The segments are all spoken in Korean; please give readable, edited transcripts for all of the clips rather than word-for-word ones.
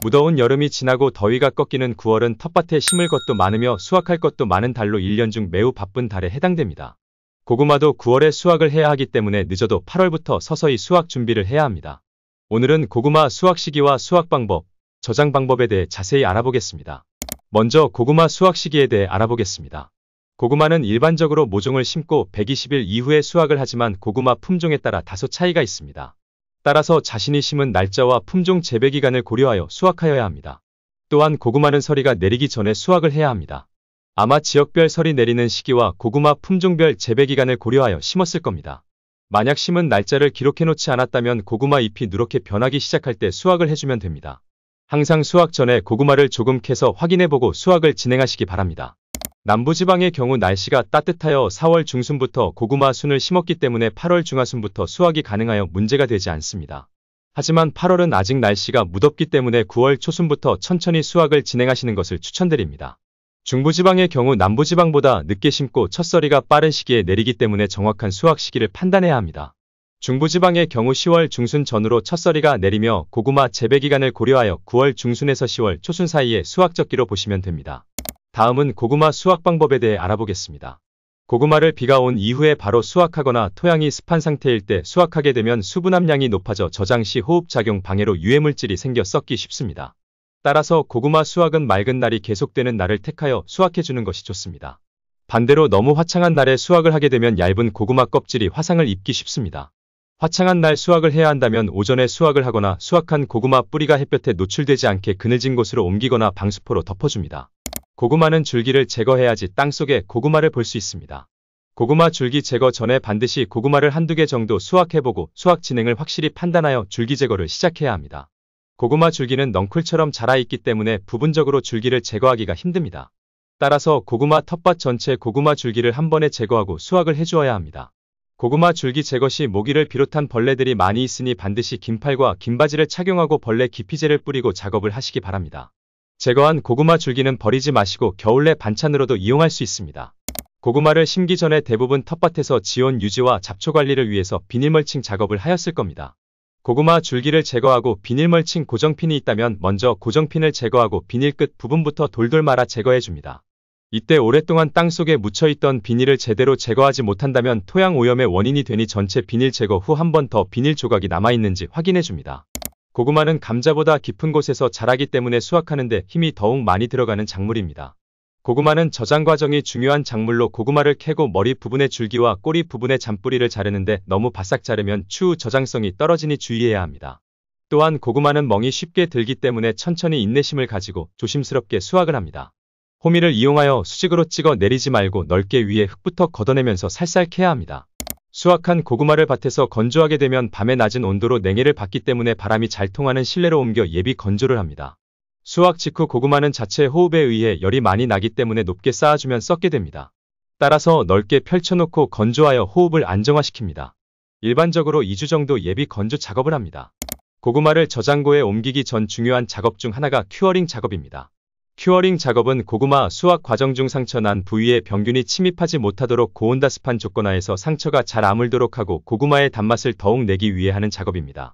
무더운 여름이 지나고 더위가 꺾이는 9월은 텃밭에 심을 것도 많으며 수확할 것도 많은 달로 1년 중 매우 바쁜 달에 해당됩니다. 고구마도 9월에 수확을 해야 하기 때문에 늦어도 8월부터 서서히 수확 준비를 해야 합니다. 오늘은 고구마 수확 시기와 수확 방법, 저장 방법에 대해 자세히 알아보겠습니다. 먼저 고구마 수확 시기에 대해 알아보겠습니다. 고구마는 일반적으로 모종을 심고 120일 이후에 수확을 하지만 고구마 품종에 따라 다소 차이가 있습니다. 따라서 자신이 심은 날짜와 품종 재배 기간을 고려하여 수확하여야 합니다. 또한 고구마는 서리가 내리기 전에 수확을 해야 합니다. 아마 지역별 서리 내리는 시기와 고구마 품종별 재배 기간을 고려하여 심었을 겁니다. 만약 심은 날짜를 기록해 놓지 않았다면 고구마 잎이 누렇게 변하기 시작할 때 수확을 해주면 됩니다. 항상 수확 전에 고구마를 조금 캐서 확인해보고 수확을 진행하시기 바랍니다. 남부지방의 경우 날씨가 따뜻하여 4월 중순부터 고구마 순을 심었기 때문에 8월 중하순부터 수확이 가능하여 문제가 되지 않습니다. 하지만 8월은 아직 날씨가 무덥기 때문에 9월 초순부터 천천히 수확을 진행하시는 것을 추천드립니다. 중부지방의 경우 남부지방보다 늦게 심고 첫서리가 빠른 시기에 내리기 때문에 정확한 수확 시기를 판단해야 합니다. 중부지방의 경우 10월 중순 전후로 첫서리가 내리며 고구마 재배 기간을 고려하여 9월 중순에서 10월 초순 사이에 수확적기로 보시면 됩니다. 다음은 고구마 수확 방법에 대해 알아보겠습니다. 고구마를 비가 온 이후에 바로 수확하거나 토양이 습한 상태일 때 수확하게 되면 수분 함량이 높아져 저장 시 호흡작용 방해로 유해물질이 생겨 썩기 쉽습니다. 따라서 고구마 수확은 맑은 날이 계속되는 날을 택하여 수확해주는 것이 좋습니다. 반대로 너무 화창한 날에 수확을 하게 되면 얇은 고구마 껍질이 화상을 입기 쉽습니다. 화창한 날 수확을 해야 한다면 오전에 수확을 하거나 수확한 고구마 뿌리가 햇볕에 노출되지 않게 그늘진 곳으로 옮기거나 방수포로 덮어줍니다. 고구마는 줄기를 제거해야지 땅속에 고구마를 볼 수 있습니다. 고구마 줄기 제거 전에 반드시 고구마를 한두 개 정도 수확해보고 수확 진행을 확실히 판단하여 줄기 제거를 시작해야 합니다. 고구마 줄기는 넝쿨처럼 자라있기 때문에 부분적으로 줄기를 제거하기가 힘듭니다. 따라서 고구마 텃밭 전체 고구마 줄기를 한 번에 제거하고 수확을 해주어야 합니다. 고구마 줄기 제거 시 모기를 비롯한 벌레들이 많이 있으니 반드시 긴팔과 긴 바지를 착용하고 벌레 기피제를 뿌리고 작업을 하시기 바랍니다. 제거한 고구마 줄기는 버리지 마시고 겨울내 반찬으로도 이용할 수 있습니다. 고구마를 심기 전에 대부분 텃밭에서 지온 유지와 잡초 관리를 위해서 비닐멀칭 작업을 하였을 겁니다. 고구마 줄기를 제거하고 비닐멀칭 고정핀이 있다면 먼저 고정핀을 제거하고 비닐 끝 부분부터 돌돌 말아 제거해줍니다. 이때 오랫동안 땅속에 묻혀있던 비닐을 제대로 제거하지 못한다면 토양 오염의 원인이 되니 전체 비닐 제거 후 한 번 더 비닐 조각이 남아있는지 확인해줍니다. 고구마는 감자보다 깊은 곳에서 자라기 때문에 수확하는데 힘이 더욱 많이 들어가는 작물입니다. 고구마는 저장 과정이 중요한 작물로 고구마를 캐고 머리 부분의 줄기와 꼬리 부분의 잔뿌리를 자르는데 너무 바싹 자르면 추후 저장성이 떨어지니 주의해야 합니다. 또한 고구마는 멍이 쉽게 들기 때문에 천천히 인내심을 가지고 조심스럽게 수확을 합니다. 호미를 이용하여 수직으로 찍어 내리지 말고 넓게 위에 흙부터 걷어내면서 살살 캐야 합니다. 수확한 고구마를 밭에서 건조하게 되면 밤에 낮은 온도로 냉해를 받기 때문에 바람이 잘 통하는 실내로 옮겨 예비 건조를 합니다. 수확 직후 고구마는 자체 호흡에 의해 열이 많이 나기 때문에 높게 쌓아주면 썩게 됩니다. 따라서 넓게 펼쳐놓고 건조하여 호흡을 안정화시킵니다. 일반적으로 2주 정도 예비 건조 작업을 합니다. 고구마를 저장고에 옮기기 전 중요한 작업 중 하나가 큐어링 작업입니다. 큐어링 작업은 고구마 수확 과정 중 상처 난 부위에 병균이 침입하지 못하도록 고온다습한 조건 하에서 상처가 잘 아물도록 하고 고구마의 단맛을 더욱 내기 위해 하는 작업입니다.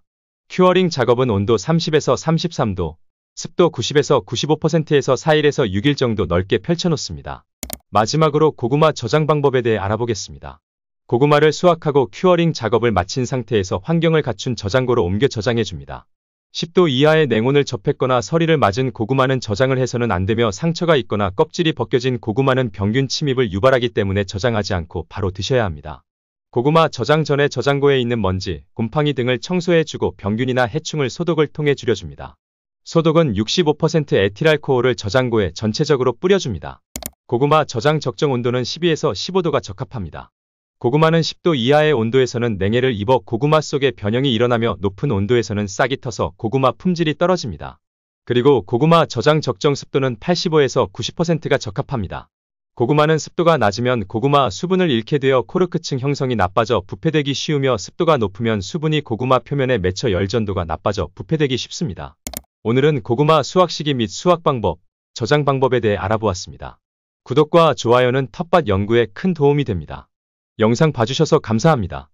큐어링 작업은 온도 30에서 33도, 습도 90에서 95%에서 4일에서 6일 정도 넓게 펼쳐놓습니다. 마지막으로 고구마 저장 방법에 대해 알아보겠습니다. 고구마를 수확하고 큐어링 작업을 마친 상태에서 환경을 갖춘 저장고로 옮겨 저장해줍니다. 10도 이하의 냉온을 접했거나 서리를 맞은 고구마는 저장을 해서는 안되며 상처가 있거나 껍질이 벗겨진 고구마는 병균 침입을 유발하기 때문에 저장하지 않고 바로 드셔야 합니다. 고구마 저장 전에 저장고에 있는 먼지, 곰팡이 등을 청소해주고 병균이나 해충을 소독을 통해 줄여줍니다. 소독은 65% 에틸알코올을 저장고에 전체적으로 뿌려줍니다. 고구마 저장 적정 온도는 12에서 15도가 적합합니다. 고구마는 10도 이하의 온도에서는 냉해를 입어 고구마 속에 변형이 일어나며 높은 온도에서는 싹이 터서 고구마 품질이 떨어집니다. 그리고 고구마 저장 적정 습도는 85에서 90%가 적합합니다. 고구마는 습도가 낮으면 고구마 수분을 잃게 되어 코르크층 형성이 나빠져 부패되기 쉬우며 습도가 높으면 수분이 고구마 표면에 맺혀 열전도가 나빠져 부패되기 쉽습니다. 오늘은 고구마 수확 시기 및 수확 방법, 저장 방법에 대해 알아보았습니다. 구독과 좋아요는 텃밭 연구에 큰 도움이 됩니다. 영상 봐주셔서 감사합니다.